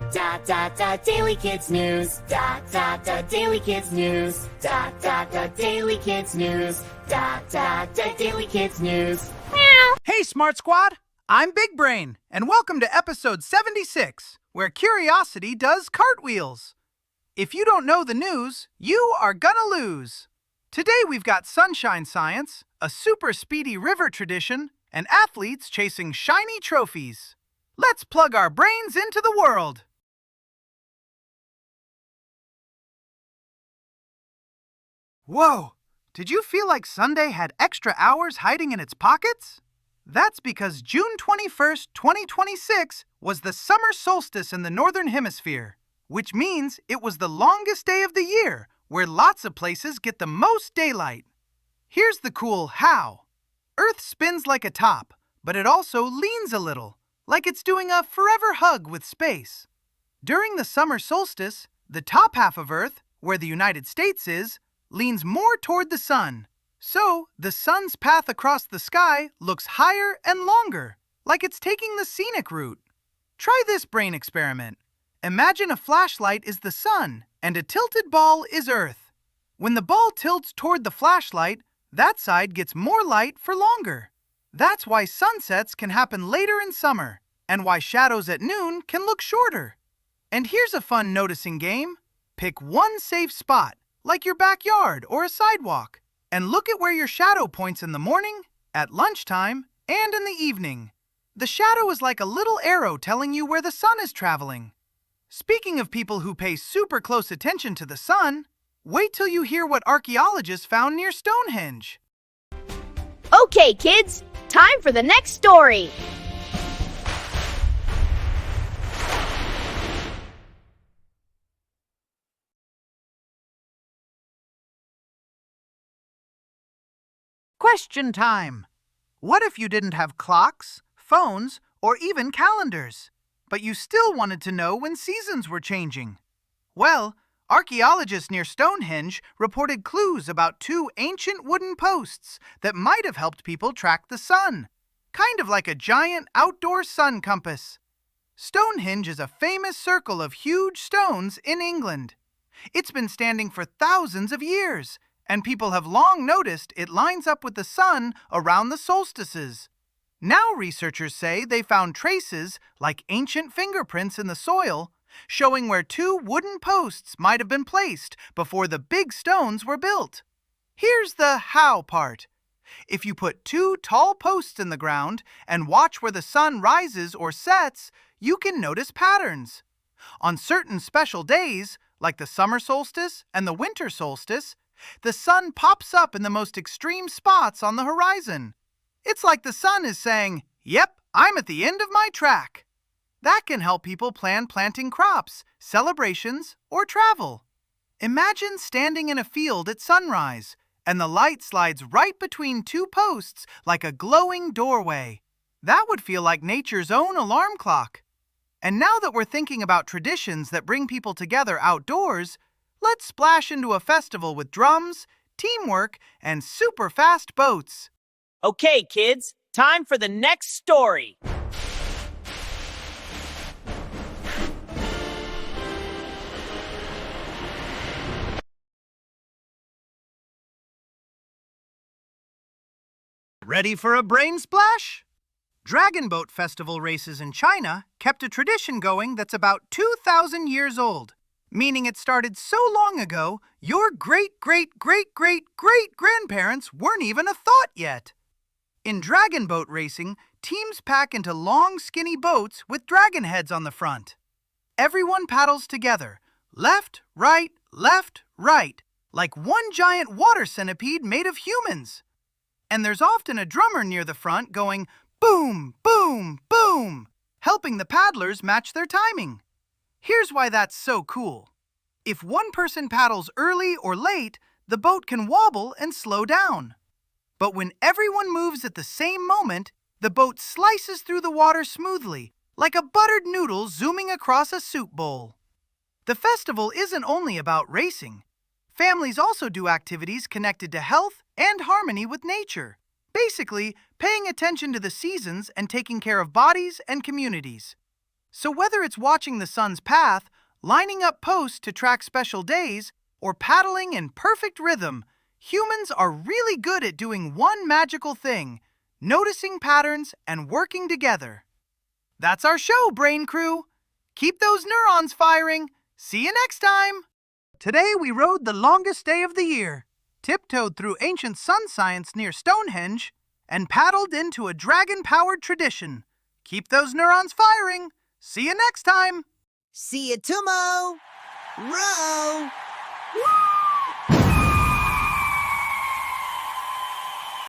Daily Kids News. Daily Kids News. Daily Kids News. Daily Kids News. Hey, Smart Squad! I'm Big Brain, and welcome to episode 76, where curiosity does cartwheels. If you don't know the news, you are gonna lose. Today we've got Sunshine Science, a super speedy river tradition, and athletes chasing shiny trophies. Let's plug our brains into the world. Whoa! Did you feel like Sunday had extra hours hiding in its pockets? That's because June 21st, 2026 was the summer solstice in the Northern Hemisphere, which means it was the longest day of the year, where lots of places get the most daylight. Here's the cool how. Earth spins like a top, but it also leans a little, like it's doing a forever hug with space. During the summer solstice, the top half of Earth, where the United States is, leans more toward the sun. So, the sun's path across the sky looks higher and longer, like it's taking the scenic route. Try this brain experiment. Imagine a flashlight is the sun, and a tilted ball is Earth. When the ball tilts toward the flashlight, that side gets more light for longer. That's why sunsets can happen later in summer, and why shadows at noon can look shorter. And here's a fun noticing game. Pick one safe spot, like your backyard or a sidewalk, and look at where your shadow points in the morning, at lunchtime, and in the evening. The shadow is like a little arrow telling you where the sun is traveling. Speaking of people who pay super close attention to the sun, wait till you hear what archaeologists found near Stonehenge. Okay, kids, time for the next story. Question time. What if you didn't have clocks, phones, or even calendars, but you still wanted to know when seasons were changing? Well, archaeologists near Stonehenge reported clues about two ancient wooden posts that might have helped people track the sun, kind of like a giant outdoor sun compass. Stonehenge is a famous circle of huge stones in England. It's been standing for thousands of years, and people have long noticed it lines up with the sun around the solstices. Now researchers say they found traces, like ancient fingerprints in the soil, showing where two wooden posts might have been placed before the big stones were built. Here's the how part. If you put two tall posts in the ground and watch where the sun rises or sets, you can notice patterns. On certain special days, like the summer solstice and the winter solstice, the sun pops up in the most extreme spots on the horizon. It's like the sun is saying, "Yep, I'm at the end of my track." That can help people plan planting crops, celebrations, or travel. Imagine standing in a field at sunrise, and the light slides right between two posts like a glowing doorway. That would feel like nature's own alarm clock. And now that we're thinking about traditions that bring people together outdoors, let's splash into a festival with drums, teamwork, and super fast boats. Okay, kids, time for the next story. Ready for a brain splash? Dragon Boat Festival races in China kept a tradition going that's about 2,000 years old, meaning it started so long ago, your great-great-great-great-great-grandparents weren't even a thought yet. In dragon boat racing, teams pack into long, skinny boats with dragon heads on the front. Everyone paddles together, left, right, like one giant water centipede made of humans. And there's often a drummer near the front going boom, boom, boom, helping the paddlers match their timing. Here's why that's so cool. If one person paddles early or late, the boat can wobble and slow down. But when everyone moves at the same moment, the boat slices through the water smoothly, like a buttered noodle zooming across a soup bowl. The festival isn't only about racing. Families also do activities connected to health and harmony with nature. Basically, paying attention to the seasons and taking care of bodies and communities. So whether it's watching the sun's path, lining up posts to track special days, or paddling in perfect rhythm, humans are really good at doing one magical thing: noticing patterns and working together. That's our show, Brain Crew. Keep those neurons firing. See you next time. Today we rode the longest day of the year, tiptoed through ancient sun science near Stonehenge, and paddled into a dragon-powered tradition. Keep those neurons firing. See you next time. See you tomorrow. Row. Woo!